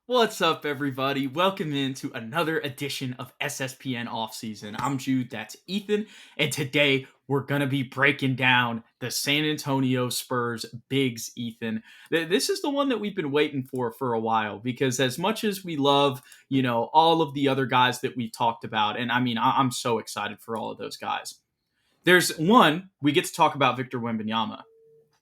What's up, everybody? Welcome into another edition of SSPN Offseason. I'm Jude, that's Ethan, and today we're going to be breaking down the San Antonio Spurs bigs, Ethan. This is the one that we've been waiting for a while because as much as we love, all of the other guys that we've talked about, and I'm so excited for all of those guys. There's one, we get to talk about Victor Wembanyama.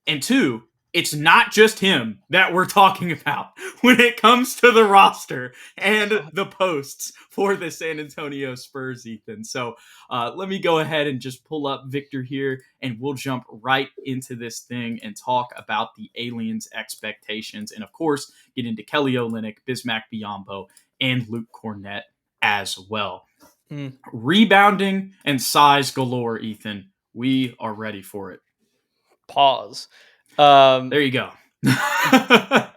And two, it's not just him that we're talking about when it comes to the roster and the posts for the San Antonio Spurs, Ethan. So let me go ahead and just pull up Victor here, and we'll jump right into this thing and talk about the aliens' expectations. And, of course, get into Kelly Olynyk, Bismack Biyombo, and Luke Kornet as well. Rebounding and size galore, Ethan. We are ready for it. Pause. There you go. But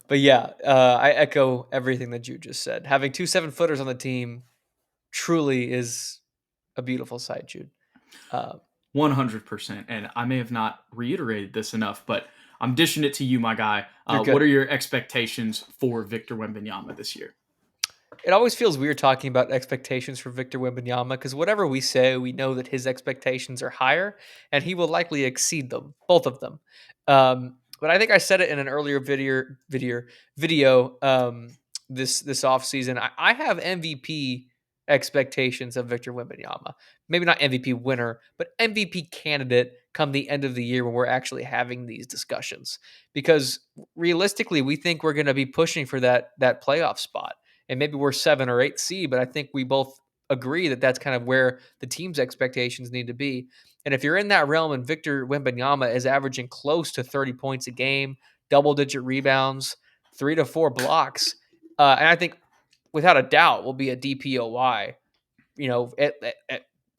yeah, I echo everything that you just said. Having 2 7-footers on the team truly is a beautiful sight, Jude. 100%. And I may have not reiterated this enough, but I'm dishing it to you, my guy. What are your expectations for Victor Wembanyama this year? It always feels weird talking about expectations for Victor Wembanyama because whatever we say, we know that his expectations are higher, and he will likely exceed them, both of them. But I think I said it in an earlier video this off season. I have MVP expectations of Victor Wembanyama. Maybe not MVP winner, but MVP candidate come the end of the year when we're actually having these discussions. Because realistically, we think we're going to be pushing for that playoff spot. And maybe we're 7 or 8 seed, but I think we both agree that that's kind of where the team's expectations need to be. And if you're in that realm and Victor Wembanyama is averaging close to 30 points a game, double-digit rebounds, 3 to 4 blocks, and I think without a doubt will be a DPOY.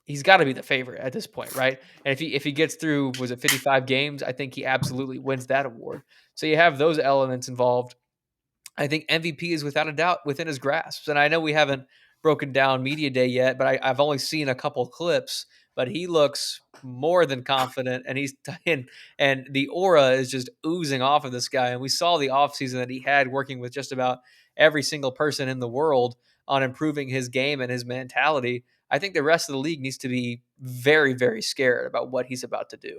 He's got to be the favorite at this point, right? And if he gets through, was it 55 games? I think he absolutely wins that award. So you have those elements involved. I think MVP is without a doubt within his grasp. And I know we haven't broken down media day yet, but I've only seen a couple clips. But he looks more than confident, and and the aura is just oozing off of this guy. And we saw the offseason that he had working with just about every single person in the world on improving his game and his mentality. I think the rest of the league needs to be very, very scared about what he's about to do.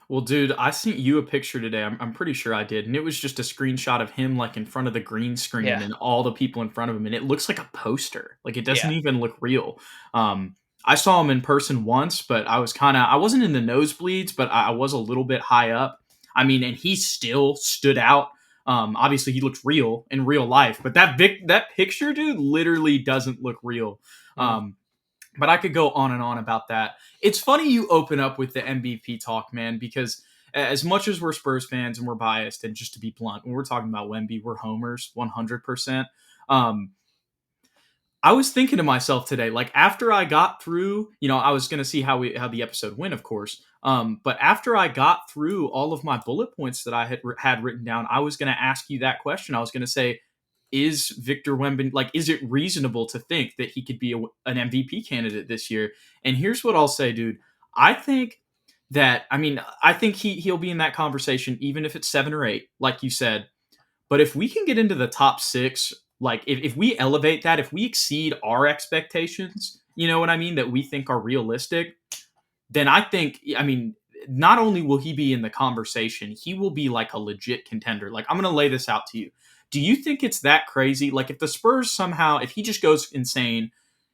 Well, dude, I sent you a picture today. I'm pretty sure I did. And it was just a screenshot of him like in front of the green screen Yeah. and all the people in front of him. And it looks like a poster. Like it doesn't Yeah. even look real. I saw him in person once, but I wasn't in the nosebleeds, but I was a little bit high up. I mean, and he still stood out. Obviously he looks real in real life, but that picture, dude, literally doesn't look real. But I could go on and on about that. It's funny you open up with the MVP talk, man, because as much as we're Spurs fans and we're biased, and just to be blunt, when we're talking about Wemby, we're homers 100%. I was thinking to myself today, like after I got through, I was going to see how the episode went, of course. But after I got through all of my bullet points that I had written down, I was going to ask you that question. I was going to say, is Victor Wembanyama, is it reasonable to think that he could be an MVP candidate this year? And here's what I'll say, dude. I think he'll be in that conversation, even if it's 7 or 8, like you said. But if we can get into the top 6, like if we elevate that, if we exceed our expectations, you know what I mean, that we think are realistic, then not only will he be in the conversation, he will be like a legit contender. Like, I'm going to lay this out to you. Do you think it's that crazy? Like, if the Spurs somehow, if he just goes insane,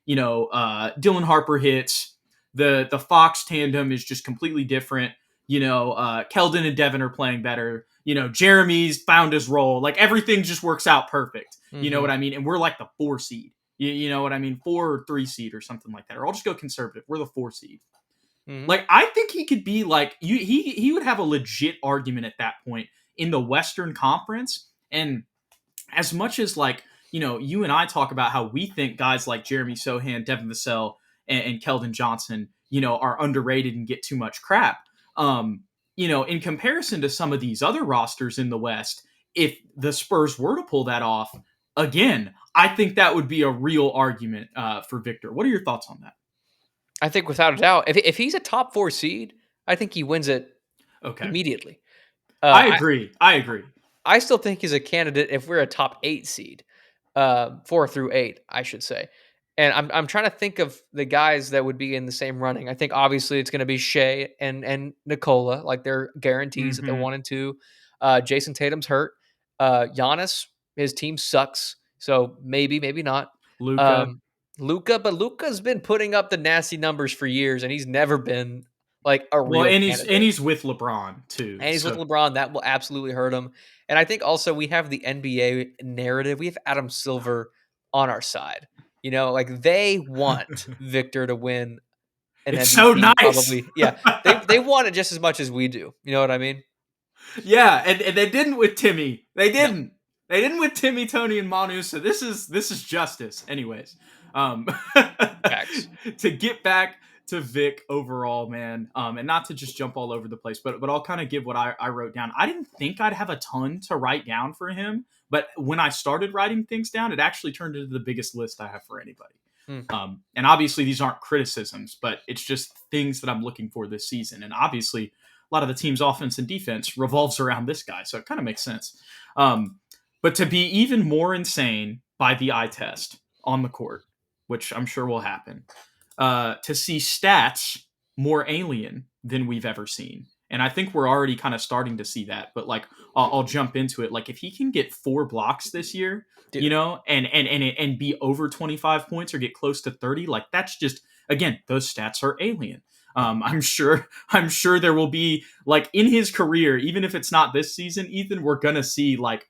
Dylan Harper hits, the Fox tandem is just completely different. Keldon and Devin are playing better. Jeremy's found his role. Like, everything just works out perfect. Mm-hmm. You know what I mean? And we're like the 4 seed. You know what I mean? 4 or 3 seed or something like that. Or I'll just go conservative. We're the 4 seed. Mm-hmm. Like, I think he could be like, he would have a legit argument at that point in the Western Conference. And as much as like, you and I talk about how we think guys like Jeremy Sohan, Devin Vassell, and Keldon Johnson, are underrated and get too much crap. In comparison to some of these other rosters in the West, if the Spurs were to pull that off, again, I think that would be a real argument for Victor. What are your thoughts on that? I think without a doubt, if he's a top 4 seed, I think he wins it immediately. I agree. I still think he's a candidate if we're a top 8 seed, 4 through 8, I should say. And I'm trying to think of the guys that would be in the same running. I think obviously it's going to be Shea and Nikola, like they're guarantees at the Mm-hmm. 1 and 2. Jason Tatum's hurt. Giannis, his team sucks, so maybe not. Luca. Um, Luca, but Luca's been putting up the nasty numbers for years, and he's never been like a Well, real and candidate. he's with LeBron too. And he's with So LeBron. That will absolutely hurt him. And I think also we have the NBA narrative. We have Adam Silver on our side. Like they want Victor to win an it's so MVP. nice. Probably, yeah. They want it just as much as we do. You know what I mean? Yeah, and they didn't with Timmy. They No didn't. They didn't with Timmy, Tony, and Manu. So this is justice. Anyways, um, facts. to get back to Vic overall, man, and not to just jump all over the place, but I'll kind of give what I wrote down. I didn't think I'd have a ton to write down for him, but when I started writing things down, it actually turned into the biggest list I have for anybody. Hmm. And obviously these aren't criticisms, but it's just things that I'm looking for this season. And obviously a lot of the team's offense and defense revolves around this guy, so it kind of makes sense. But to be even more insane by the eye test on the court, which I'm sure will happen, to see stats more alien than we've ever seen. And I think we're already kind of starting to see that. But like, I'll jump into it. Like, if he can get 4 blocks this year, Dude. and be over 25 points or get close to 30, like that's just, again, those stats are alien. I'm sure there will be, like, in his career, even if it's not this season, Ethan, we're gonna see like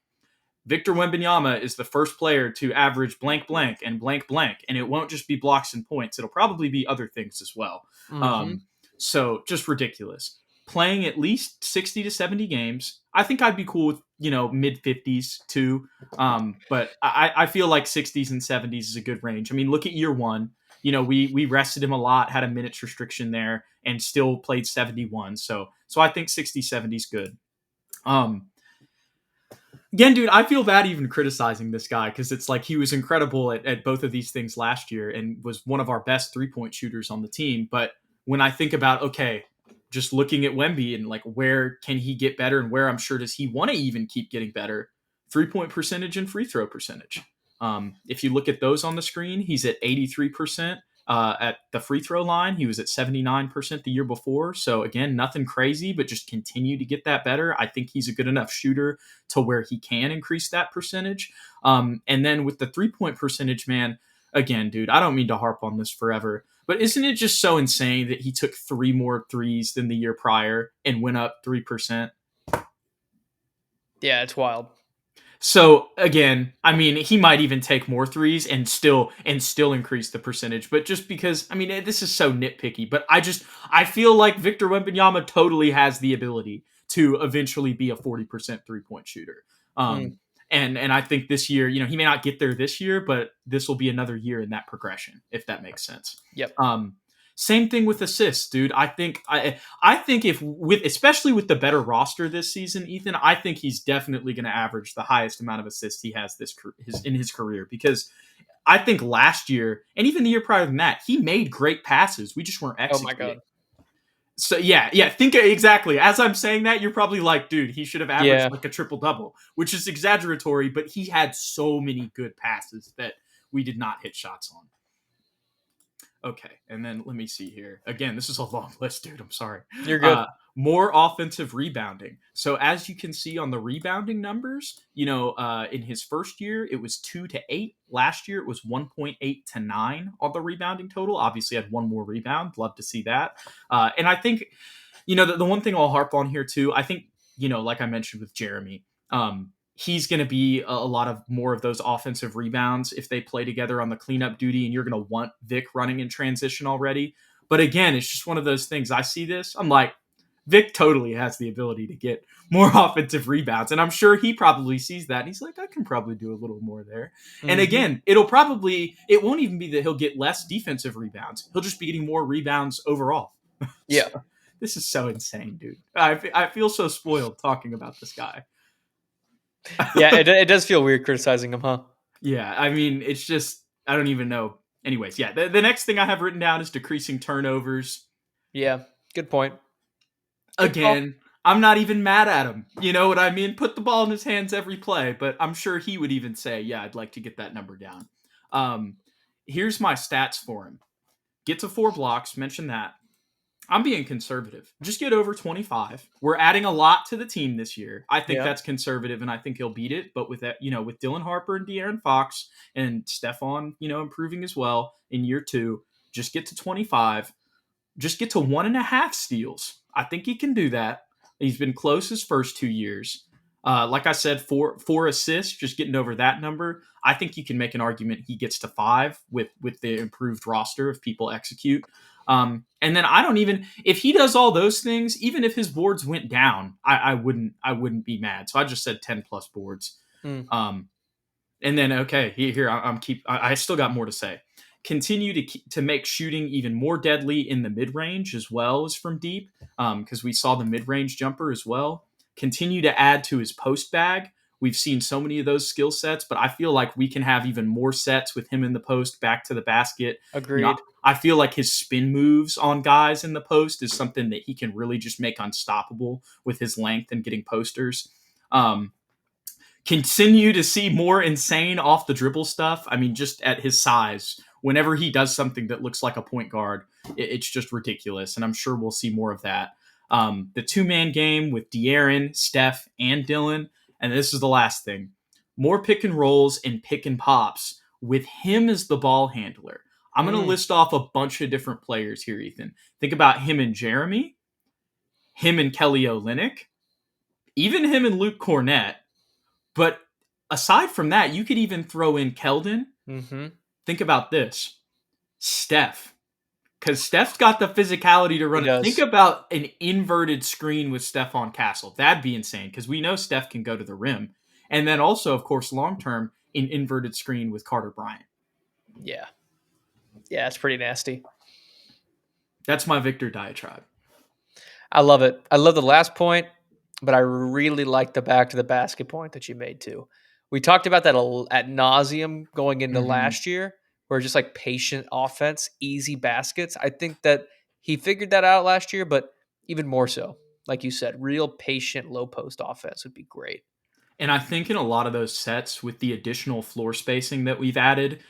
Victor Wembanyama is the first player to average blank blank and blank blank, and it won't just be blocks and points. It'll probably be other things as well. Mm-hmm. So just ridiculous. Playing at least 60 to 70 games. I think I'd be cool with, mid 50s too. But I feel like 60s and 70s is a good range. I mean, look at year one. We rested him a lot, had a minutes restriction there, and still played 71. So I think 60, 70 is good. Again, dude, I feel bad even criticizing this guy because it's like he was incredible at both of these things last year and was one of our best 3-point shooters on the team. But when I think about, okay, just looking at Wemby and like where can he get better and where I'm sure does he want to even keep getting better, 3-point percentage and free throw percentage. If you look at those on the screen, he's at 83%. At the free throw line, he was at 79% the year before. So again, nothing crazy, but just continue to get that better. I think he's a good enough shooter to where he can increase that percentage. And then with the 3-point percentage, man, again, dude, I don't mean to harp on this forever, but isn't it just so insane that he took 3 more threes than the year prior and went up 3%? Yeah, it's wild. So again, I mean, he might even take more threes and still increase the percentage. But just because, I mean, this is so nitpicky. But I feel like Victor Wembanyama totally has the ability to eventually be a 40% 3-point shooter. Mm. And I think this year, he may not get there this year, but this will be another year in that progression, if that makes sense. Yep. Same thing with assists, dude. I think if especially with the better roster this season, Ethan, I think he's definitely going to average the highest amount of assists he has in his career, because I think last year and even the year prior than that, he made great passes. We just weren't Oh my executing. god. So yeah. Think exactly as I'm saying that, you're probably like, dude, he should have averaged like a triple double, which is exaggeratory, but he had so many good passes that we did not hit shots on. Okay, and then let me see here. Again, this is a long list, dude. I'm sorry. You're good. More offensive rebounding. So as you can see on the rebounding numbers, in his first year, it was 2 to 8. Last year, it was 1.8 to 9 on the rebounding total. Obviously, had one more rebound. Love to see that. And I think, the one thing I'll harp on here too, I think, like I mentioned with Jeremy, he's going to be a lot of more of those offensive rebounds if they play together on the cleanup duty, and you're going to want Vic running in transition already. But again, it's just one of those things. I see this, I'm like, Vic totally has the ability to get more offensive rebounds, and I'm sure he probably sees that. And he's like, I can probably do a little more there. Mm-hmm. And again, it won't even be that he'll get less defensive rebounds. He'll just be getting more rebounds overall. Yeah. So, this is so insane, dude. I feel so spoiled talking about this guy. Yeah, it does feel weird criticizing him, huh? Yeah, I mean, it's just, I don't even know. Anyways, yeah, the next thing I have written down is decreasing turnovers. Yeah, good point. Again, I'm not even mad at him. You know what I mean? Put the ball in his hands every play, but I'm sure he would even say, yeah, I'd like to get that number down. Um, Here's my stats for him. Get to 4 blocks, mention that. I'm being conservative. Just get over 25. We're adding a lot to the team this year. I think Yeah. that's conservative, and I think he'll beat it. But with that, with Dylan Harper and De'Aaron Fox and Stephon, improving as well in year 2, just get to 25. Just get to 1.5 steals. I think he can do that. He's been close his first 2 years. Like I said, four assists, just getting over that number. I think you can make an argument he gets to 5 with the improved roster if people execute. And then I don't even if he does all those things, even if his boards went down, I wouldn't be mad. So I just said 10+ boards. Mm. Um, and then okay, here I still got more to say. Continue to make shooting even more deadly in the mid range as well as from deep, because we saw the mid range jumper as well. Continue to add to his post bag. We've seen so many of those skill sets, but I feel like we can have even more sets with him in the post, back to the basket. You know, Agreed. I feel like his spin moves on guys in the post is something that he can really just make unstoppable with his length and getting posters. Um, Continue to see more insane off the dribble stuff. I mean, just at his size, whenever he does something that looks like a point guard, it's just ridiculous. And I'm sure we'll see more of that. The 2-man game with De'Aaron, Steph, and Dylan. And this is the last thing. More pick and rolls and pick and pops with him as the ball handler. I'm going to Mm. list off a bunch of different players here, Ethan. Think about him and Jeremy, him and Kelly Olynyk, even him and Luke Kornet. But aside from that, you could even throw in Keldon. Mm-hmm. Think about this. Steph. Because Steph's got the physicality to He run it. Think does. about an inverted screen with Steph on Castle. That'd be insane because we know Steph can go to the rim. And then also, of course, long term, an inverted screen with Carter Bryant. Yeah. Yeah, it's pretty nasty. That's my Victor diatribe. I love it. I love the last point, but I really like the back to the basket point that you made too. We talked about that at nauseum going into Mm-hmm. last year, where just like patient offense, easy baskets. I think that he figured that out last year, but even more so, like you said, real patient low post offense would be great. And I think in a lot of those sets, with the additional floor spacing that we've added,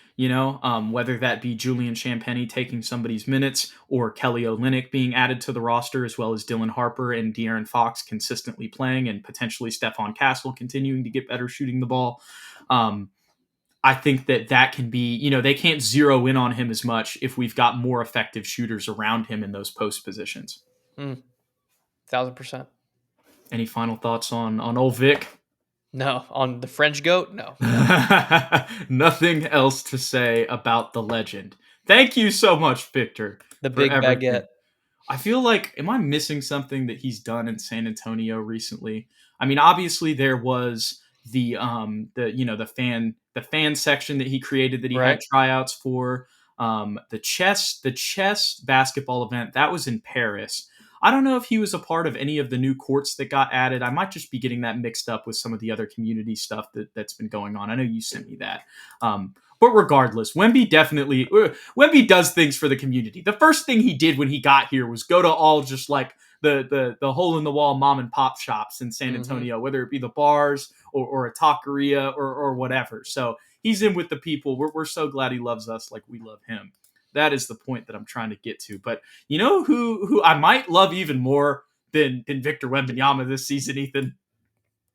whether that be Julian Champagnie taking somebody's minutes or Kelly Olynyk being added to the roster, as well as Dylan Harper and De'Aaron Fox consistently playing, and potentially Stephon Castle continuing to get better shooting the ball. I think that can be, they can't zero in on him as much if we've got more effective shooters around him in those post positions. 1,000%. Any final thoughts on old Vic? No, on the French goat, no. Nothing else to say about the legend. Thank you so much, Victor, The for big baguette. everything. I feel like, am I missing something that he's done in San Antonio recently? I mean, obviously there was the fan section that he created that he had Right? tryouts for. The chess basketball event that was in Paris. I don't know if he was a part of any of the new courts that got added. I might just be getting that mixed up with some of the other community stuff that's been going on. I know you sent me that. But regardless, Wemby does things for the community. The first thing he did when he got here was go to all just like the hole in the wall mom and pop shops in San Mm-hmm. Antonio, whether it be the bars or a taqueria or whatever. So he's in with the people. We're so glad he loves us like we love him. That is the point that I'm trying to get to. But you know who I might love even more than Victor Wembanyama this season, Ethan?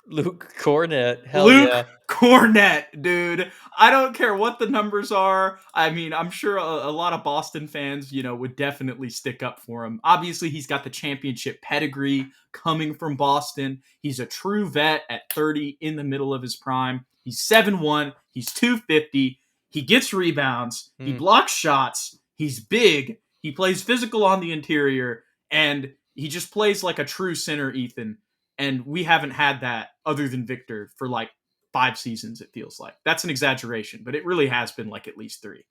Luke Kornet. Hell Luke yeah. Kornet, dude. I don't care what the numbers are. I mean, I'm sure a lot of Boston fans, would definitely stick up for him. Obviously, he's got the championship pedigree coming from Boston. He's a true vet at 30 in the middle of his prime. He's 7'1, he's 250. He gets rebounds, he Mm. blocks shots, he's big, he plays physical on the interior, and he just plays like a true center, Ethan. And we haven't had that other than Victor for like 5 seasons, it feels like. That's an exaggeration, but it really has been like at least 3.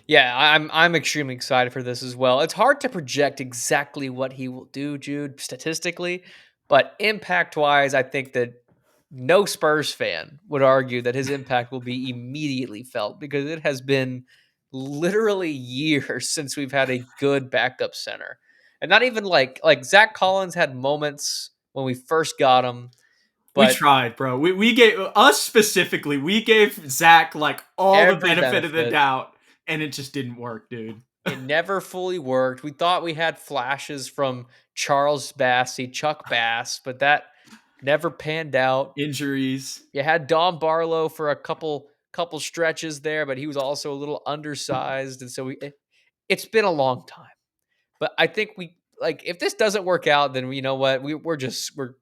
Yeah, I'm extremely excited for this as well. It's hard to project exactly what he will do, Jude, statistically, but impact wise, I think that no Spurs fan would argue that his impact will be immediately felt because it has been literally years since we've had a good backup center. And not even like Zach Collins had moments when we first got him, We but tried, bro. We gave us specifically. We gave Zach like all the every benefit of the benefit, doubt, and it just didn't work, dude. it never fully worked. We thought we had flashes from Charles Bassey, Chuck Bass, but that never panned out. Injuries. You had Don Barlow for a couple stretches there, but he was also a little undersized, and so it's been a long time. But I think we like if this doesn't work out, then you know what we're screwed.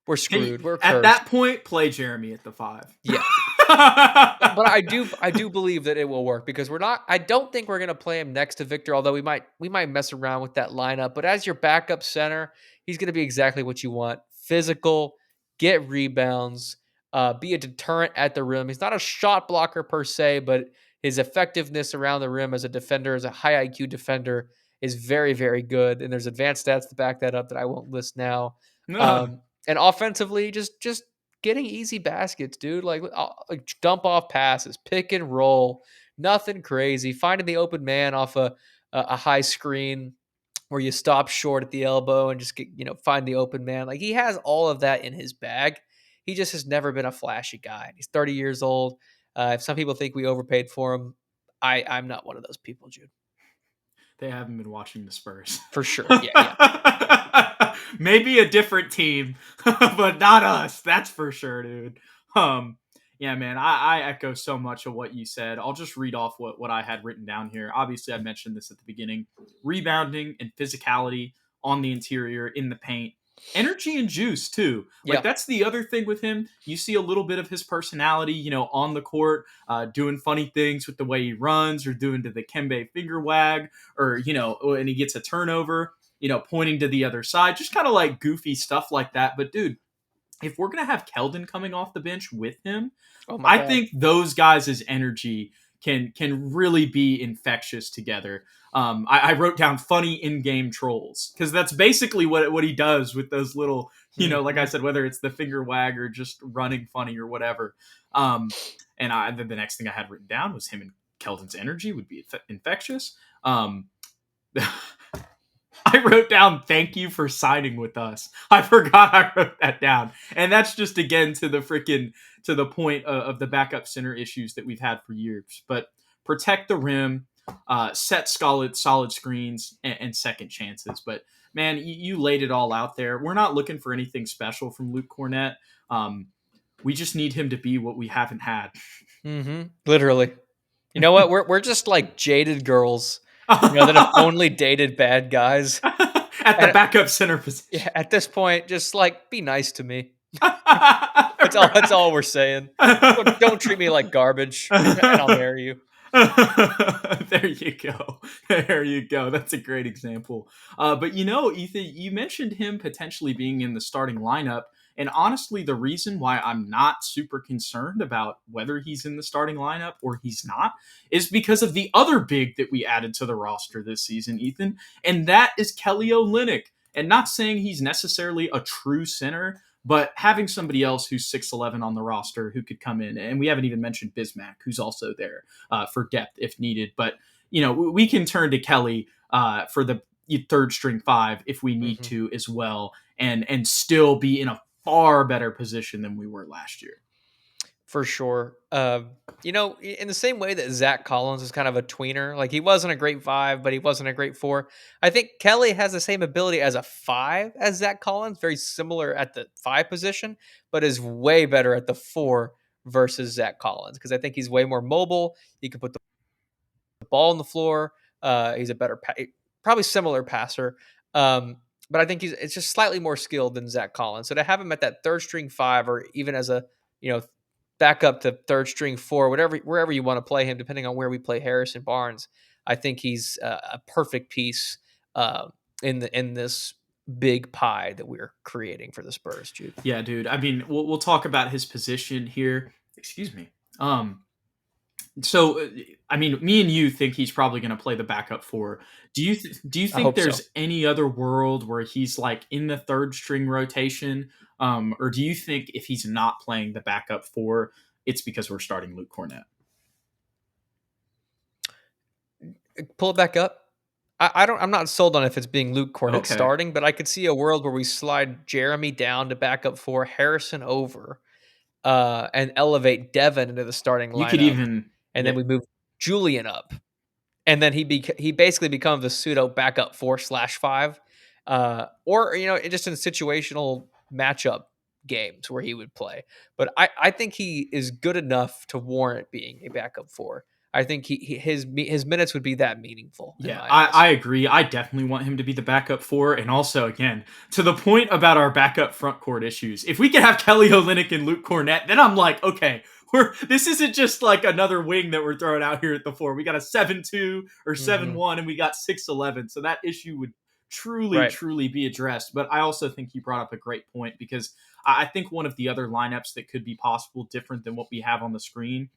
We're At cursed. that point, play Jeremy at the 5. Yeah. But I do believe that it will work because we're not. I don't think we're gonna play him next to Victor, although we might mess around with that lineup. But as your backup center, he's gonna be exactly what you want: physical, get rebounds, be a deterrent at the rim. He's not a shot blocker per se, but his effectiveness around the rim as a defender, as a high IQ defender, is very very good. And there's advanced stats to back that up that I won't list now. No. And offensively, just getting easy baskets, dude. Like dump off passes, pick and roll, nothing crazy. Finding the open man off a high screen where you stop short at the elbow and just find the open man. Like he has all of that in his bag. He just has never been a flashy guy. He's 30 years old. If some people think we overpaid for him, I'm not one of those people, Jude. They haven't been watching the Spurs. For sure. Yeah. Maybe a different team, but not us. That's for sure, dude. Yeah, man, I echo so much of what you said. I'll just read off what I had written down here. Obviously, I mentioned this at the beginning. Rebounding and physicality on the interior, in the paint. Energy and juice, too. Like, Yeah. that's the other thing with him. You see a little bit of his personality, on the court, doing funny things with the way he runs or doing to the Kembe finger wag or, when he gets a turnover, pointing to the other side. Just kind of like goofy stuff like that. But, dude, if we're going to have Keldon coming off the bench with him, Oh my I God. think those guys' energy can really be infectious together. I wrote down funny in-game trolls because that's basically what he does with those little, like I Mhm. said, whether it's the finger wag or just running funny or whatever. And the next thing I had written down was him and Keldon's energy would be infectious. I wrote down thank you for signing with us. I forgot I wrote that down. And that's just again to the point of the backup center issues that we've had for years. But protect the rim, set solid screens and second chances. But man, you laid it all out there. We're not looking for anything special from Luke Kornet. We just need him to be what we haven't had. Literally. You know what? We're just like jaded girls, that have only dated bad guys. At the And backup center position. yeah, at this point, just like be nice to me. That's all. That's Right. all we're saying. Don't treat me like garbage, and I'll marry you. There you go. There you go. That's a great example. But Ethan, you mentioned him potentially being in the starting lineup. And honestly, the reason why I'm not super concerned about whether he's in the starting lineup or he's not is because of the other big that we added to the roster this season, Ethan. And that is Kelly Olynyk. And not saying he's necessarily a true center, but having somebody else who's 6'11 on the roster who could come in. And we haven't even mentioned Bismack, who's also there for depth if needed. But, we can turn to Kelly for the third string 5 if we need Mhm. to as well and still be in a far better position than we were last year. For sure. In the same way that Zach Collins is kind of a tweener, like he wasn't a great 5, but he wasn't a great 4. I think Kelly has the same ability as a 5 as Zach Collins, very similar at the 5 position, but is way better at the 4 versus Zach Collins because I think he's way more mobile. He can put the ball on the floor. He's a better, probably similar passer. But I think it's just slightly more skilled than Zach Collins. So to have him at that third string 5, or even as a back up to third string 4, wherever you want to play him, depending on where we play Harrison Barnes, I think he's a perfect piece in this big pie that we're creating for the Spurs, Jude. Yeah, dude. I mean, we'll talk about his position here. Excuse me. So, I mean, me and you think he's probably going to play the backup 4. Do you I think hope so. there's any other world where he's like in the third string rotation, or do you think if he's not playing the backup 4, it's because we're starting Luke Kornet? Pull it back up. I'm not sold on if it's being Luke Kornet Okay. starting, but I could see a world where we slide Jeremy down to back up 4, Harrison over, and elevate Devin into the starting You could lineup, even, and yeah, then we move Julian up, and then he basically becomes a pseudo backup 4/5, or just in situational matchup games where he would play. But I think he is good enough to warrant being a backup 4. I think his minutes would be that meaningful in yeah, my I eyes. agree. I definitely want him to be the backup 4. And also, again, to the point about our backup front court issues, if we could have Kelly Olynyk and Luke Kornet, then I'm like, okay, this isn't just like another wing that we're throwing out here at the 4. We got a 7-2 or Hmm. 7-1, and we got 6-11. So that issue would truly, Right. truly be addressed. But I also think you brought up a great point, because I think one of the other lineups that could be possible, different than what we have on the screen,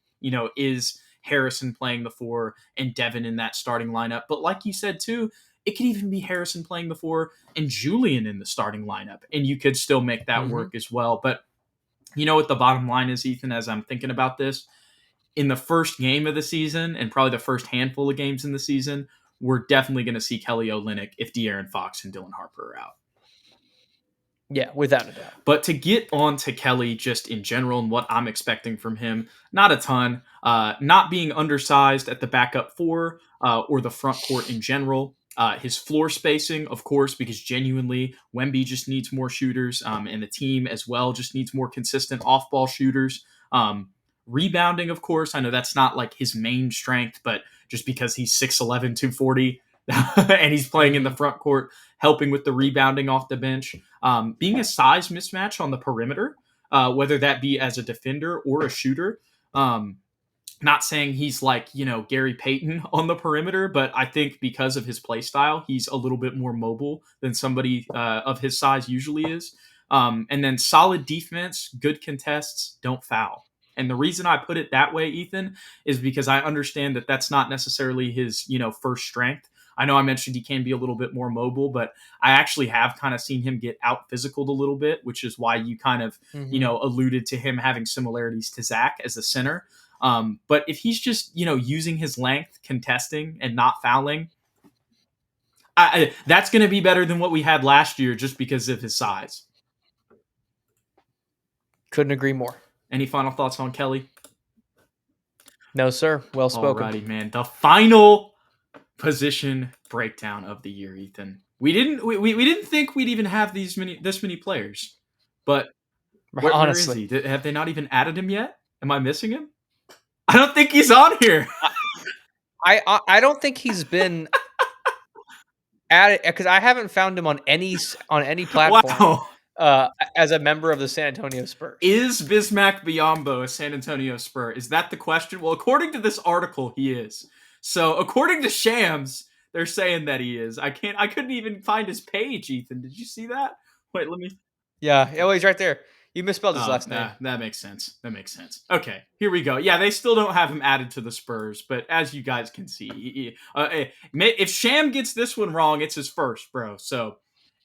is Harrison playing the 4 and Devin in that starting lineup. But like you said too, it could even be Harrison playing the 4 and Julian in the starting lineup, and you could still make that Hmm. work as well. But you know what the bottom line is, Ethan, as I'm thinking about this? In the first game of the season, and probably the first handful of games in the season, we're definitely going to see Kelly Olynyk if De'Aaron Fox and Dylan Harper are out. Yeah, without a doubt. But to get on to Kelly just in general and what I'm expecting from him, not a ton. Not being undersized at the backup 4 or the front court in general. His floor spacing, of course, because genuinely Wemby just needs more shooters, and the team as well just needs more consistent off-ball shooters. Um, Rebounding, of course, I know that's not like his main strength, but just because he's 6'11", 240, and he's playing in the Hmm. front court, helping with the rebounding off the bench. Being a size mismatch on the perimeter, whether that be as a defender or a shooter. Um, Not saying he's like, Gary Payton on the perimeter, but I think because of his play style, he's a little bit more mobile than somebody of his size usually is. And then solid defense, good contests, don't foul. And the reason I put it that way, Ethan, is because I understand that that's not necessarily his, first strength. I know I mentioned he can be a little bit more mobile, but I actually have kind of seen him get out physicaled a little bit, which is why you kind of, Hmm. alluded to him having similarities to Zach as a center. But if he's just, using his length, contesting, and not fouling, that's going to be better than what we had last year just because of his size. Couldn't agree more. Any final thoughts on Kelly? No, sir. Well spoken. Alrighty, man. The final position breakdown of the year, Ethan. We didn't think we'd even have this many players, but where is Honestly, he? Have they not even added him yet? Am I missing him? I don't think he's on here. I don't think he's been added because I haven't found him on any platform Wow. as a member of the San Antonio Spurs. Is Bismack Biyombo a San Antonio Spur? Is that the question? Well, according to this article, he is. So, according to Shams, they're saying that he is. I couldn't even find his page, Ethan. Did you see that? Wait, let me. Yeah, oh, he's right there. You misspelled his last name. That makes sense. That makes sense. Okay, here we go. Yeah, they still don't have him added to the Spurs, but as you guys can see, if Sham gets this one wrong, it's his first, bro. So,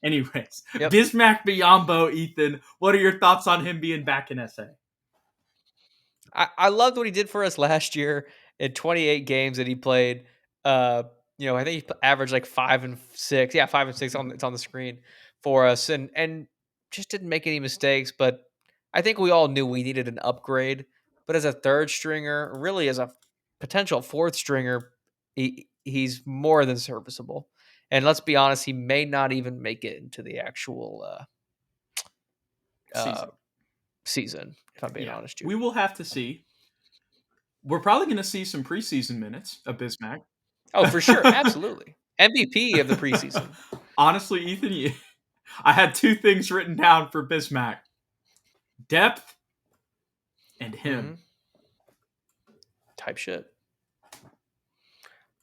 anyways, Yep. Bismack Biyombo, Ethan, what are your thoughts on him being back in SA? I loved what he did for us last year in 28 games that he played. Uh, I think he averaged like 5 and 6. Yeah, 5 and 6 on it's on the screen for us, and just didn't make any mistakes. But I think we all knew we needed an upgrade. But as a third stringer, really as a potential fourth stringer, he's more than serviceable. And let's be honest, he may not even make it into the actual uh, Season. season. If I'm being Yeah, honest, we Jude. will have to see. We're probably going to see some preseason minutes of Bismack. Oh, for sure. Absolutely. MVP of the preseason. Honestly, Ethan, I had two things written down for Bismack: depth and him. Mhm. Type shit.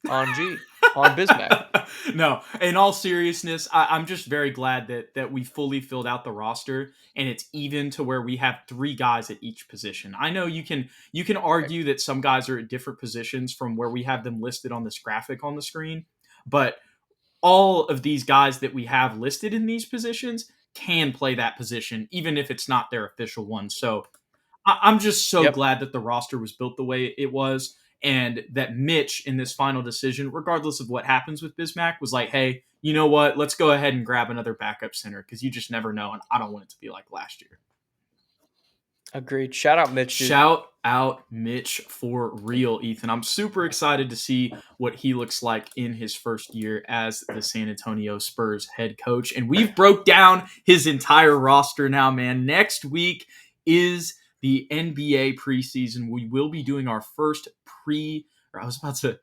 On G. On Bismack. No, in all seriousness, I'm just very glad that we fully filled out the roster, and it's even to where we have three guys at each position. I know you can Right. argue that some guys are at different positions from where we have them listed on this graphic on the screen, but all of these guys that we have listed in these positions can play that position, even if it's not their official one. So I'm just so Yep. glad that the roster was built the way it was. and that Mitch in this final decision, regardless of what happens with Bismack, was like, hey, you know what? Let's go ahead and grab another backup center because you just never know, and I don't want it to be like last year. Agreed. Shout out Mitch, dude. Shout out Mitch for real, Ethan. I'm super excited to see what he looks like in his first year as the San Antonio Spurs head coach. And we've broke down his entire roster now, man. Next week is the NBA preseason. We will be doing our first I was going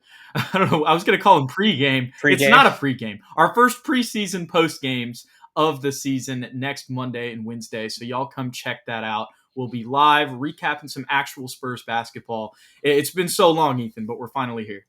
to call him pregame. It's not a pregame. Our first preseason post games of the season next Monday and Wednesday. So y'all come check that out. We'll be live recapping some actual Spurs basketball. It's been so long, Ethan, but we're finally here.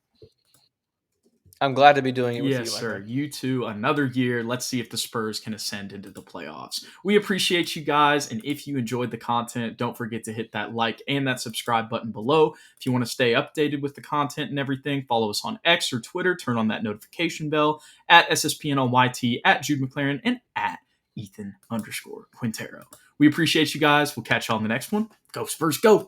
I'm glad to be doing it with you. Yes, sir. You too. Another year. Let's see if the Spurs can ascend into the playoffs. We appreciate you guys. And if you enjoyed the content, don't forget to hit that like and that subscribe button below. If you want to stay updated with the content and everything, follow us on X or Twitter. Turn on that notification bell at SSPN on YT, at Jude McLaren, and at Ethan_Quintero. We appreciate you guys. We'll catch you on the next one. Go Spurs, go!